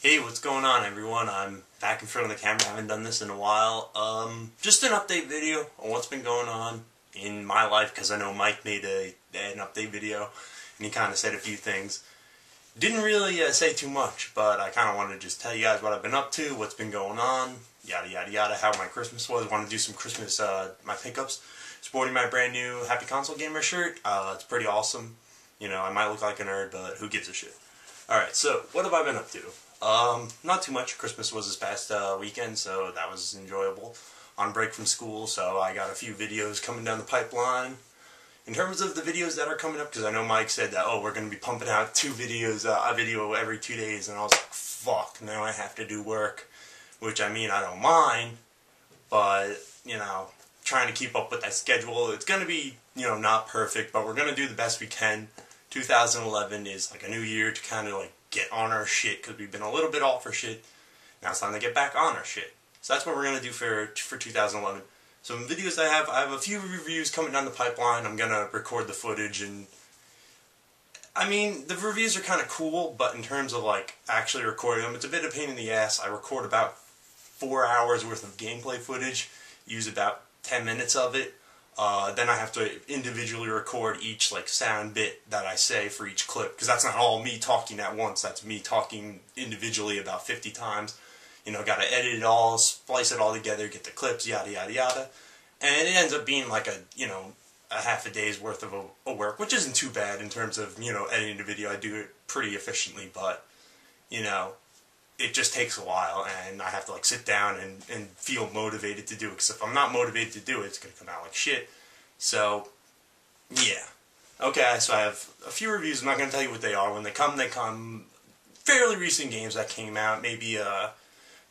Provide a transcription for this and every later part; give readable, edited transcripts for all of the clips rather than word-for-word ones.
Hey, what's going on, everyone? I'm back in front of the camera. I haven't done this in a while. Just an update video on what's been going on in my life, because I know Mike made an update video, and he kind of said a few things. Didn't really say too much, but I kind of wanted to just tell you guys what I've been up to, what's been going on, yada yada yada, how my Christmas was. Want to do some Christmas, my pickups. Sporting my brand new Happy Console Gamer shirt. It's pretty awesome. You know, I might look like a nerd, but who gives a shit? Alright, so, what have I been up to? Not too much. Christmas was this past weekend, so that was enjoyable. On break from school, so I got a few videos coming down the pipeline. In terms of the videos that are coming up, because I know Mike said that, oh, we're going to be pumping out a video every 2 days, and I was like, fuck, now I have to do work. Which, I mean, I don't mind, but, you know, trying to keep up with that schedule. It's going to be, you know, not perfect, but we're going to do the best we can. 2011 is like a new year to kind of like get on our shit, because we've been a little bit off for shit. Now it's time to get back on our shit. So that's what we're going to do for 2011. Some videos I have a few reviews coming down the pipeline. I'm going to record the footage, and I mean, the reviews are kind of cool, but in terms of like actually recording them, it's a bit of a pain in the ass. I record about 4 hours worth of gameplay footage, use about 10 minutes of it. Then I have to individually record each like sound bit that I say for each clip, because that's not all me talking at once. That's me talking individually about 50 times. You know, got to edit it all, splice it all together, get the clips, yada yada yada, and it ends up being like a half a day's worth of a work, which isn't too bad in terms of, you know, editing the video. I do it pretty efficiently, but you know, it just takes a while, and I have to like sit down and feel motivated to do it, because if I'm not motivated to do it, it's going to come out like shit. So, yeah. Okay, so I have a few reviews. I'm not going to tell you what they are. When they come, they come. Fairly recent games that came out. Maybe,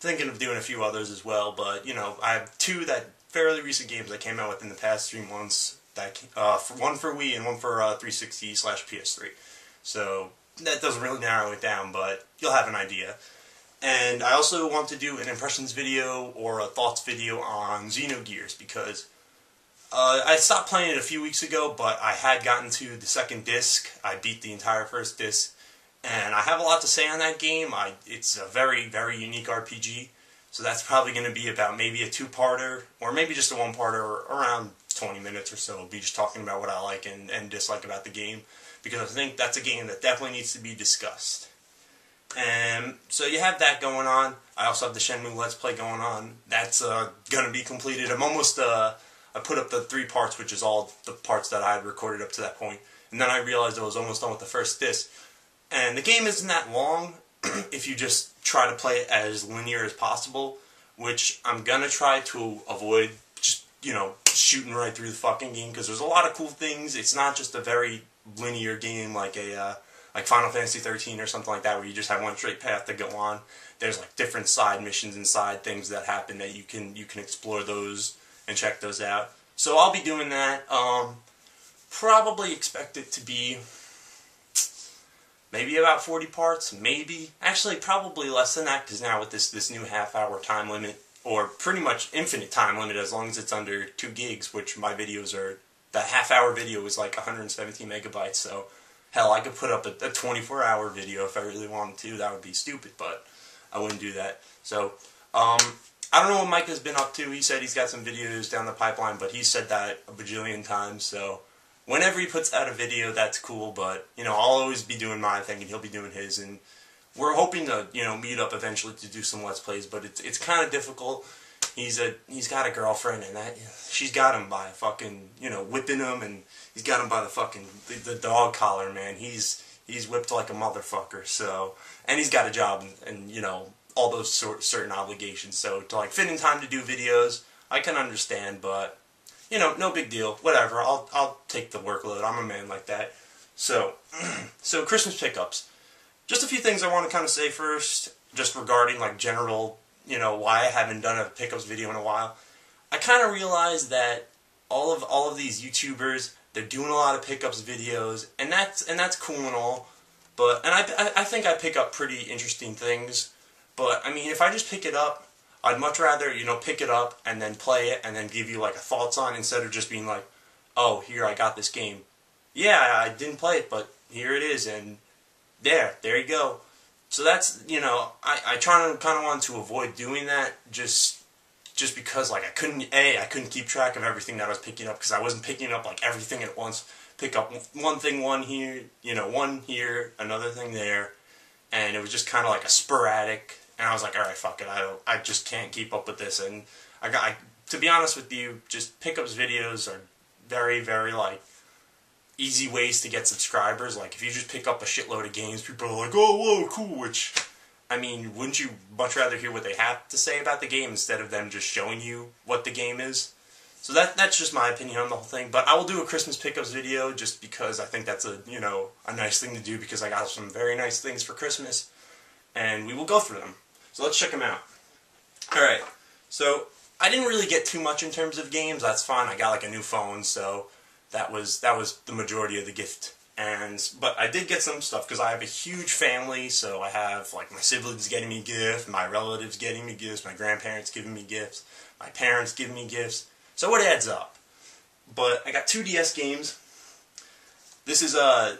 thinking of doing a few others as well, but, you know, I have two fairly recent games that came out within the past 3 months. One for Wii and one for 360/PS3. So, that doesn't really narrow it down, but you'll have an idea. And I also want to do an impressions video or a thoughts video on Xenogears, because I stopped playing it a few weeks ago, but I had gotten to the second disc. I beat the entire first disc, and I have a lot to say on that game. It's a very, very unique RPG, so that's probably going to be about maybe a 2-parter, or maybe just a 1-parter, around 20 minutes or so. I'll be just talking about what I like and dislike about the game, because I think that's a game that definitely needs to be discussed. And so you have that going on. I also have the Shenmue Let's Play going on. That's going to be completed. I'm almost, I put up the 3 parts, which is all the parts that I had recorded up to that point. And then I realized I was almost done with the first disc. And the game isn't that long if you just try to play it as linear as possible, which I'm going to try to avoid, just, you know, shooting right through the fucking game, because there's a lot of cool things. It's not just a very linear game like like Final Fantasy 13 or something like that, where you just have one straight path to go on. There's like different side missions and side things that happen that you can explore those and check those out. So I'll be doing that. Probably expect it to be maybe about 40 parts, maybe. Actually, probably less than that, because now with this new half-hour time limit, or pretty much infinite time limit as long as it's under 2 gigs, which my videos are, the half-hour video is like 117 megabytes, so hell, I could put up a 24-hour video if I really wanted to. That would be stupid, but I wouldn't do that. So, I don't know what Mike has been up to. He said he's got some videos down the pipeline, but he said that a bajillion times, so whenever he puts out a video, that's cool, but, you know, I'll always be doing my thing, and he'll be doing his, and we're hoping to, you know, meet up eventually to do some Let's Plays, but it's kind of difficult. He's got a girlfriend, and she's got him by fucking, you know, whipping him, and he's got him by the fucking, the dog collar, man. He's whipped like a motherfucker, so, and he's got a job, and you know, all those certain obligations, so to like fit in time to do videos, I can understand, but, you know, no big deal, whatever, I'll take the workload, I'm a man like that. So, so Christmas pickups. Just a few things I want to kind of say first, just regarding like general, you know, why I haven't done a pickups video in a while. I kind of realized that all of these YouTubers, they're doing a lot of pickups videos, and that's cool and all, but I think I pick up pretty interesting things. But I mean, if I just pick it up, I'd much rather, you know, pick it up and then play it and then give you like a thoughts on it, instead of just being like, oh, here, I got this game. Yeah, I didn't play it, but here it is, and there you go. So that's, you know, I kind of wanted to avoid doing that just because, like, I couldn't keep track of everything that I was picking up because I wasn't picking up, like, everything at once. Pick up one here, you know, one here, another thing there, and it was just kind of like a sporadic, and I was like, alright, fuck it, I just can't keep up with this, and to be honest with you, just pickups videos are very, very, like, easy ways to get subscribers. Like, if you just pick up a shitload of games, people are like, oh, whoa, cool, which, I mean, wouldn't you much rather hear what they have to say about the game instead of them just showing you what the game is? So that's just my opinion on the whole thing. But I will do a Christmas pickups video just because I think that's a, you know, a nice thing to do because I got some very nice things for Christmas. And we will go through them. So let's check them out. Alright, so I didn't really get too much in terms of games. That's fine. I got like a new phone, so that was the majority of the gift. But I did get some stuff because I have a huge family, so I have like my siblings getting me gifts, my relatives getting me gifts, my grandparents giving me gifts, my parents giving me gifts. So it adds up. But I got 2 DS games. This is 9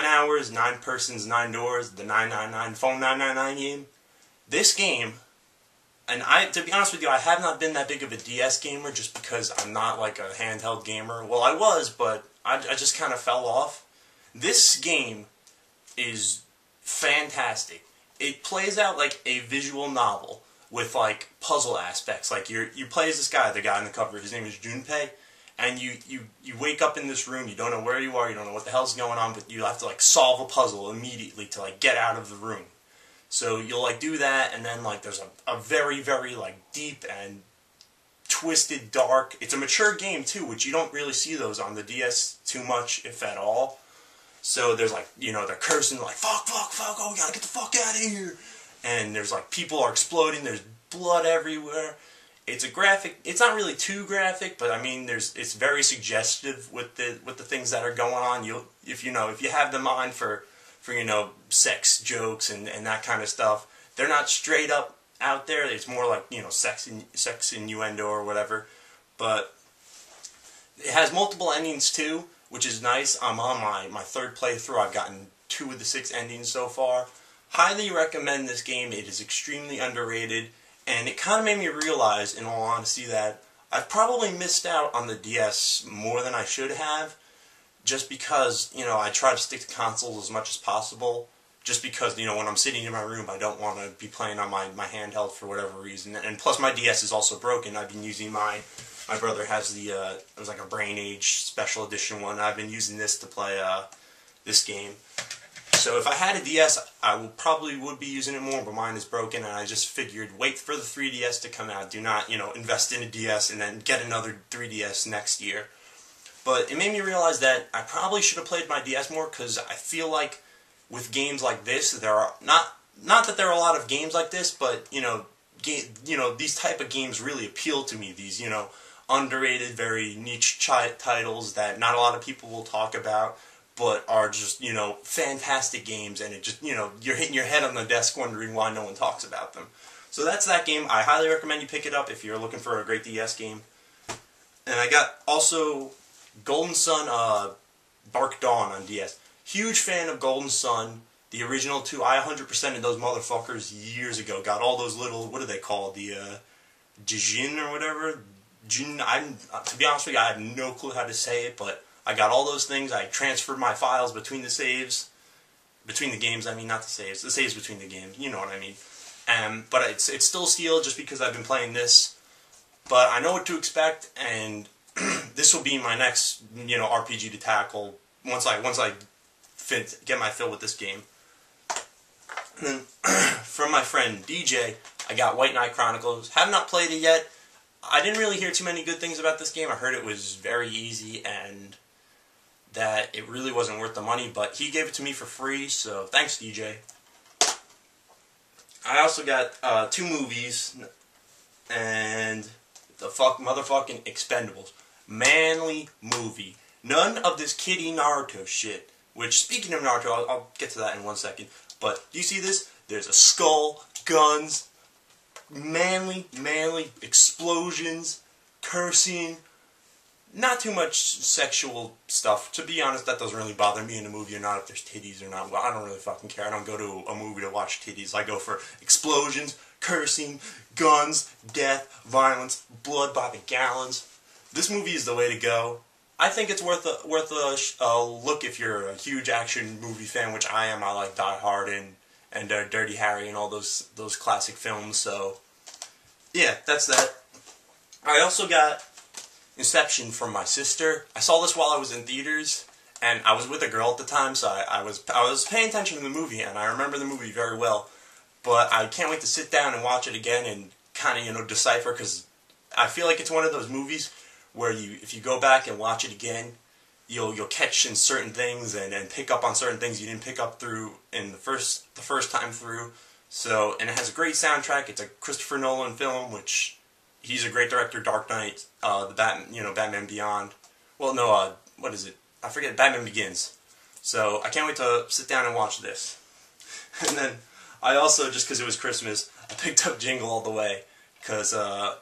hours, 9 persons, 9 doors, the 999 phone 999 game. This game, and to be honest with you, I have not been that big of a DS gamer just because I'm not like a handheld gamer. Well, I was, but I just kind of fell off. This game is fantastic. It plays out like a visual novel with like puzzle aspects. Like you play as this guy, the guy on the cover. His name is Junpei, and you wake up in this room. You don't know where you are. You don't know what the hell's going on, but you have to like solve a puzzle immediately to like get out of the room. So you'll like do that, and then like there's a very, very like deep and twisted, dark. It's a mature game too, which you don't really see those on the DS too much, if at all. So there's like, you know, they're cursing like fuck, fuck, fuck. Oh, we gotta get the fuck out of here. And there's like people are exploding. There's blood everywhere. It's a graphic. It's not really too graphic, but I mean, it's very suggestive with the things that are going on. If you have the mind for you know, sex jokes and that kind of stuff. They're not straight up out there. It's more like, you know, sex innuendo or whatever. But it has multiple endings too, which is nice. I'm on my 3rd playthrough. I've gotten 2 of the 6 endings so far. Highly recommend this game. It is extremely underrated, and it kind of made me realize, in all honesty, that I've probably missed out on the DS more than I should have, just because, you know, I try to stick to consoles as much as possible, just because, you know, when I'm sitting in my room, I don't want to be playing on my handheld for whatever reason, and plus my DS is also broken. I've been using my brother has it was like a Brain Age Special Edition one. I've been using this to play this game. So if I had a DS, I probably would be using it more, but mine is broken, and I just figured, wait for the 3DS to come out. Do not, you know, invest in a DS and then get another 3DS next year. But it made me realize that I probably should have played my DS more, because I feel like with games like this, there are not that there are a lot of games like this, but you know, these type of games really appeal to me. These, you know, underrated, very niche titles that not a lot of people will talk about, but are just, you know, fantastic games, and it just, you know, you're hitting your head on the desk wondering why no one talks about them. So that's that game. I highly recommend you pick it up if you're looking for a great DS game. And I got also Golden Sun Dark Dawn on DS. Huge fan of Golden Sun, the original 2. I 100%ed those motherfuckers years ago. Got all those little, what are they called? The Jin or whatever? Jin, to be honest with you, I have no clue how to say it, but I got all those things. I transferred my files between the saves. Between the games, I mean, not the saves. The saves between the games. You know what I mean. But it's still sealed just because I've been playing this. But I know what to expect, and this will be my next, you know, RPG to tackle once I get my fill with this game. And then from my friend DJ, I got White Knight Chronicles. Have not played it yet. I didn't really hear too many good things about this game. I heard it was very easy and that it really wasn't worth the money, but he gave it to me for free, so thanks, DJ. I also got 2 movies, and the motherfucking Expendables. Manly movie. None of this kiddie Naruto shit. Which, speaking of Naruto, I'll get to that in 1 second. But, do you see this? There's a skull, guns, manly explosions, cursing. not too much sexual stuff. To be honest, that doesn't really bother me in a movie or not, if there's titties or not. Well, I don't really fucking care. I don't go to a movie to watch titties. I go for explosions, cursing, guns, death, violence, blood by the gallons. This movie is the way to go. I think it's worth a look if you're a huge action movie fan, which I am. I like Die Hard and Dirty Harry and all those classic films. So yeah, that's that. I also got Inception from my sister. I saw this while I was in theaters, and I was with a girl at the time, so I was paying attention to the movie, and I remember the movie very well. But I can't wait to sit down and watch it again and kind of, decipher, because I feel like it's one of those movies where if you go back and watch it again, you'll catch in certain things and pick up on certain things you didn't pick up through in the first time through. So, and it has a great soundtrack. It's a Christopher Nolan film, which he's a great director. Dark Knight, Batman Beyond. Well, no, what is it? I forget. Batman Begins. So I can't wait to sit down and watch this. And then I also, just because it was Christmas, I picked up Jingle All the Way, because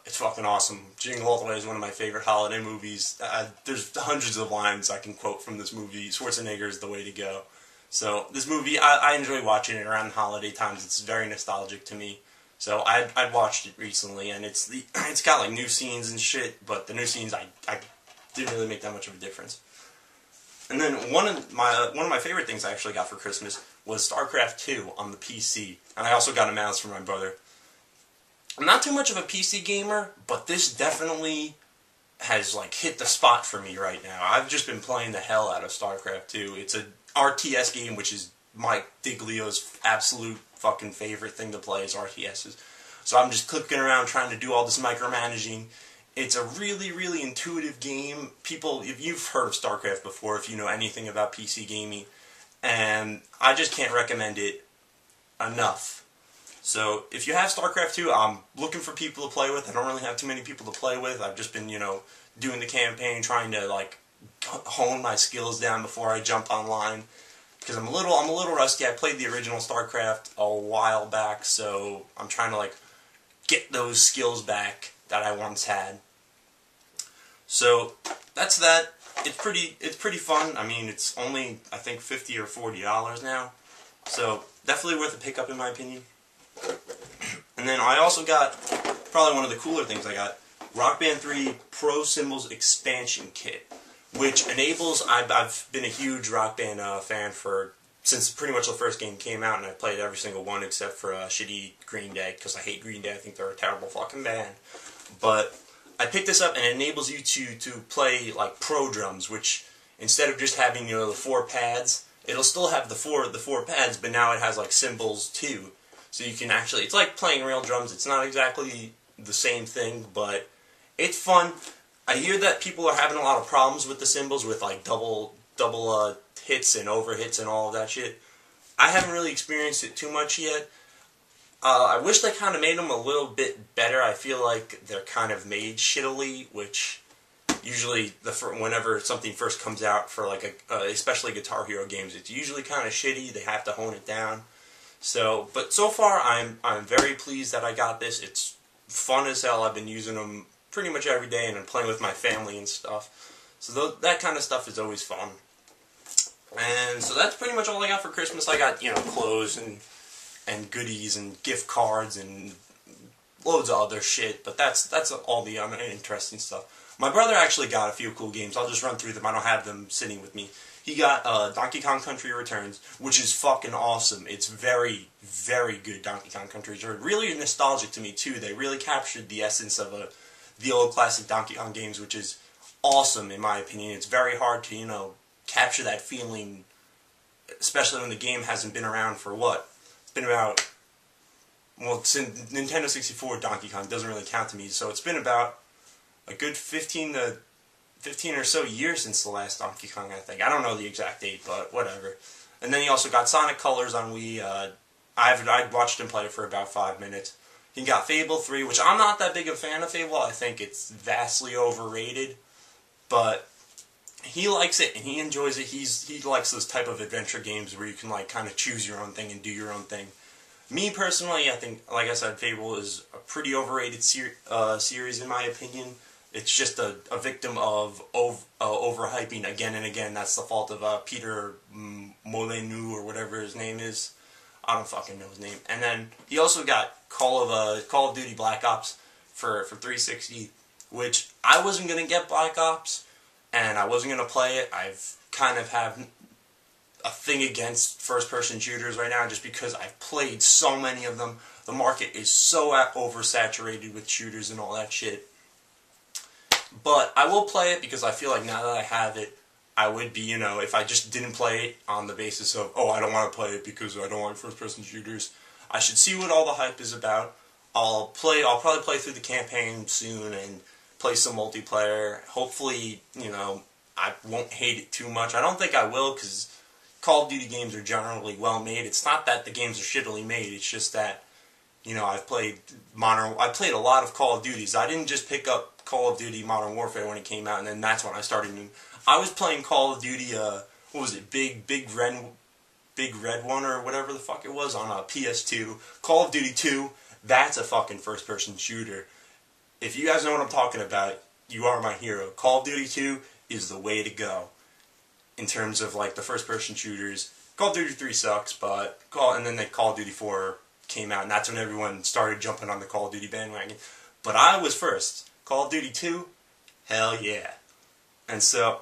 it's fucking awesome. Jingle All the Way is one of my favorite holiday movies. There's hundreds of lines I can quote from this movie. Schwarzenegger is the way to go. So this movie, I enjoy watching it around holiday times. It's very nostalgic to me. So I watched it recently, and it's got like new scenes and shit, but the new scenes I didn't really make that much of a difference. And then one of my favorite things I actually got for Christmas was StarCraft 2 on the PC, and I also got a mouse for my brother. I'm not too much of a PC gamer, but this definitely has like hit the spot for me right now. I've just been playing the hell out of StarCraft 2. It's a RTS game, which is Mike Diglio's absolute fucking favorite thing to play is RTSs. So I'm just clicking around trying to do all this micromanaging. It's a really, really intuitive game. People, if you've heard of StarCraft before, if you know anything about PC gaming, and I just can't recommend it enough. So if you have StarCraft 2, I'm looking for people to play with. I don't really have too many people to play with. I've just been, doing the campaign, trying to like hone my skills down before I jump online. Because I'm a little rusty. I played the original StarCraft a while back, so I'm trying to like get those skills back that I once had. So that's that. It's pretty fun. I mean, it's only I think $50 or $40 now, so definitely worth a pickup in my opinion. And then I also got probably one of the cooler things I got, Rock Band 3 Pro Symbols Expansion Kit, which enables, I've been a huge Rock Band fan since pretty much the first game came out, and I played every single one except for shitty Green Day, because I hate Green Day. I think they're a terrible fucking band. But I picked this up, and it enables you to play like pro drums, which instead of just having the 4 pads, it'll still have the four pads, but now it has like cymbals too. So you can actually, it's like playing real drums. It's not exactly the same thing, but it's fun. I hear that people are having a lot of problems with the cymbals, with like double hits and over hits and all of that shit. I haven't really experienced it too much yet. I wish they kind of made them a little bit better. I feel like they're kind of made shittily, which usually whenever something first comes out for like especially Guitar Hero games, it's usually kind of shitty. They have to hone it down. So, but so far I'm very pleased that I got this. It's fun as hell. I've been using them pretty much every day, and I'm playing with my family and stuff. So that kind of stuff is always fun. And so that's pretty much all I got for Christmas. I got, clothes and goodies and gift cards and loads of other shit, but that's all the interesting stuff. My brother actually got a few cool games. I'll just run through them. I don't have them sitting with me. He got Donkey Kong Country Returns, which is fucking awesome. It's very, very good Donkey Kong Country Returns. Really nostalgic to me, too. They really captured the essence of the old classic Donkey Kong games, which is awesome, in my opinion. It's very hard to, capture that feeling, especially when the game hasn't been around for what? It's been about, well, since Nintendo 64 Donkey Kong doesn't really count to me, so it's been about a good 15 or so years since the last Donkey Kong, I think. I don't know the exact date, but whatever. And then he also got Sonic Colors on Wii. I watched him play it for about 5 minutes. He got Fable 3, which I'm not that big a fan of Fable. I think it's vastly overrated, but he likes it and he enjoys it. He likes those type of adventure games where you can like kind of choose your own thing and do your own thing. Me personally, I think, like I said, Fable is a pretty overrated series in my opinion. it's just a victim of overhyping again and again. That's the fault of Peter Molyneux or whatever his name is. I don't fucking know his name. And then he also got Call of Duty Black Ops for 360, which I wasn't gonna get Black Ops, and I wasn't gonna play it. I've kind of have a thing against first-person shooters right now, just because I've played so many of them. The market is so oversaturated with shooters and all that shit. But I will play it because I feel like now that I have it, I would be, you know, if I just didn't play it on the basis of, oh, I don't want to play it because I don't like first-person shooters, I should see what all the hype is about. I'll probably play through the campaign soon and play some multiplayer. Hopefully, you know, I won't hate it too much. I don't think I will, because Call of Duty games are generally well made. It's not that the games are shittily made, it's just that, you know, I played a lot of Call of Duties. I didn't just pick up Call of Duty Modern Warfare when it came out, and then that's when I started. I was playing Call of Duty, what was it, Big Red one or whatever the fuck it was on PS2. Call of Duty 2, that's a fucking first-person shooter. If you guys know what I'm talking about, you are my hero. Call of Duty 2 is the way to go in terms of like the first-person shooters. Call of Duty 3 sucks, but and then Call of Duty 4 came out, and that's when everyone started jumping on the Call of Duty bandwagon. But I was first. Call of Duty 2, hell yeah. And so,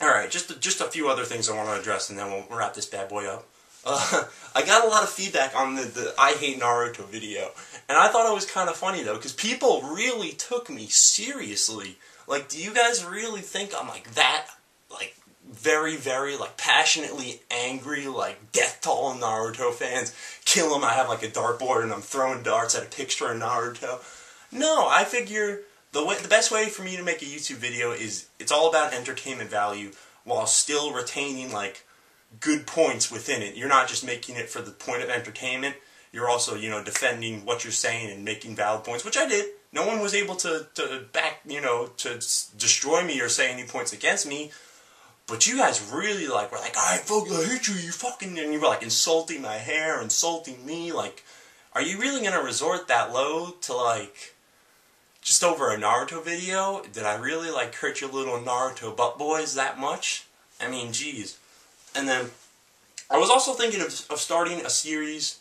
alright, just a few other things I want to address, and then we'll wrap this bad boy up. I got a lot of feedback on the I Hate Naruto video, and I thought it was kind of funny, though, because people really took me seriously. Like, do you guys really think I'm, like, that, like, very, very, like, passionately angry, like, death to all Naruto fans? Kill him, I have, like, a dartboard, and I'm throwing darts at a picture of Naruto. No, I figure the best way for me to make a YouTube video is, it's all about entertainment value, while still retaining, like, good points within it. You're not just making it for the point of entertainment, you're also, you know, defending what you're saying and making valid points, which I did. No one was able to destroy me or say any points against me, but you guys really, like, were like, I hate you, you fucking, and you were, like, insulting my hair, insulting me, like, are you really gonna resort that low to, like, just over a Naruto video? Did I really, like, hurt your little Naruto butt boys that much? I mean, geez. And then, I was also thinking of starting a series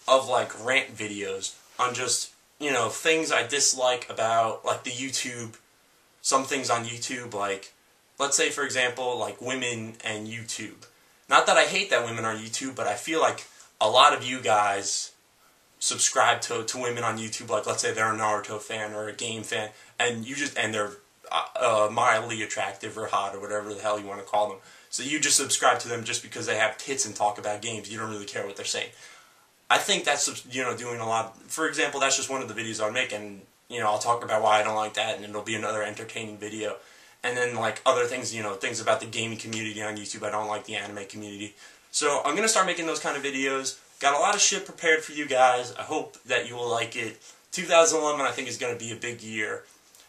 of, like, rant videos on just, you know, things I dislike about, like, the YouTube, some things on YouTube, like, let's say, for example, like, women and YouTube. Not that I hate that women are YouTube, but I feel like a lot of you guys subscribe to women on YouTube, like, let's say they're a Naruto fan or a game fan, and they're mildly attractive or hot or whatever the hell you want to call them. So you just subscribe to them just because they have tits and talk about games. You don't really care what they're saying. I think that's, you know, doing a lot. For example, that's just one of the videos I'll make, and, you know, I'll talk about why I don't like that, and it'll be another entertaining video. And then, like, other things, you know, things about the gaming community on YouTube. I don't like the anime community. So I'm going to start making those kind of videos. Got a lot of shit prepared for you guys. I hope that you will like it. 2011, I think, is going to be a big year.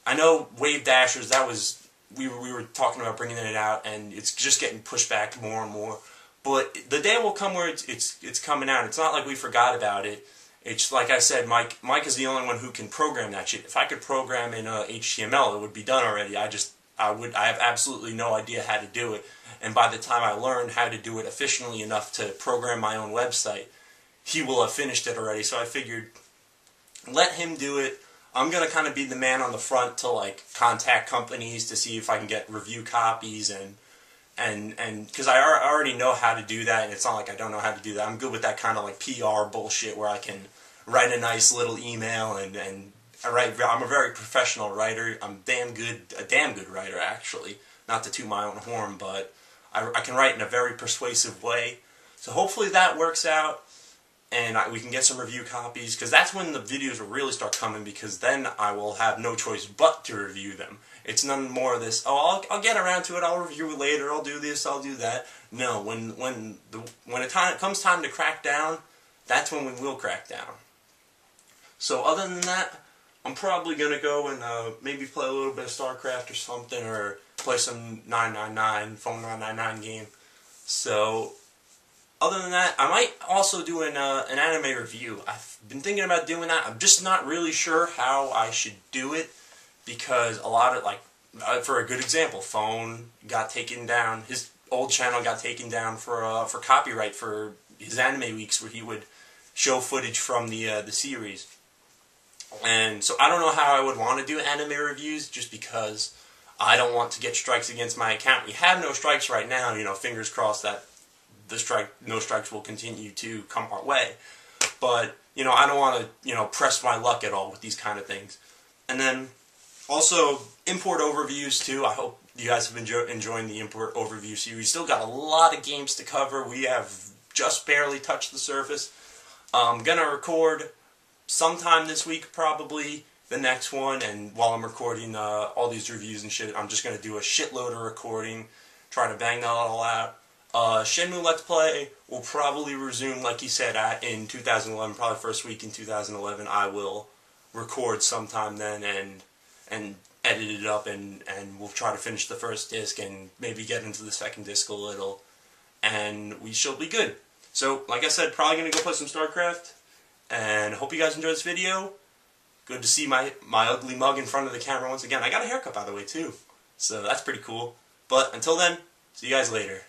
I know Wave Dashers, that was, we were talking about bringing it out, and it's just getting pushed back more and more. But the day will come where it's coming out. It's not like we forgot about it. It's like I said, Mike is the only one who can program that shit. If I could program in HTML, it would be done already. I have absolutely no idea how to do it. And by the time I learn how to do it efficiently enough to program my own website, he will have finished it already. So I figured, let him do it. I'm going to kind of be the man on the front to, like, contact companies to see if I can get review copies and because I already know how to do that, and it's not like I don't know how to do that. I'm good with that kind of, like, PR bullshit where I can write a nice little email and I'm a very professional writer. I'm a damn good writer, actually. Not to toot my own horn, but I can write in a very persuasive way. So hopefully that works out, and we can get some review copies, because that's when the videos will really start coming, because then I will have no choice but to review them. It's none more of this, oh, I'll get around to it, I'll review it later, I'll do this, I'll do that. No, when it comes time to crack down, that's when we will crack down. So other than that, I'm probably going to go and maybe play a little bit of StarCraft or something, or play some 999, phone 999 game. So, other than that, I might also do an anime review. I've been thinking about doing that. I'm just not really sure how I should do it, because a lot of, like, for a good example, Phone got taken down. His old channel got taken down for copyright for his anime weeks, where he would show footage from the series. And so I don't know how I would want to do anime reviews, just because I don't want to get strikes against my account. We have no strikes right now. You know, fingers crossed that no strikes will continue to come our way. But, you know, I don't want to, you know, press my luck at all with these kind of things. And then also import overviews too. I hope you guys have been enjoying the import overview series. Still got a lot of games to cover. We have just barely touched the surface. I'm gonna record sometime this week, probably the next one, and while I'm recording all these reviews and shit, I'm just gonna do a shitload of recording, try to bang that all out. Shenmue Let's Play will probably resume, like you said, in 2011, probably first week in 2011. I will record sometime then and edit it up, and we'll try to finish the first disc and maybe get into the second disc a little, and we shall be good. So, like I said, probably going to go play some StarCraft, and hope you guys enjoyed this video. Good to see my ugly mug in front of the camera once again. I got a haircut, by the way, too, so that's pretty cool. But until then, see you guys later.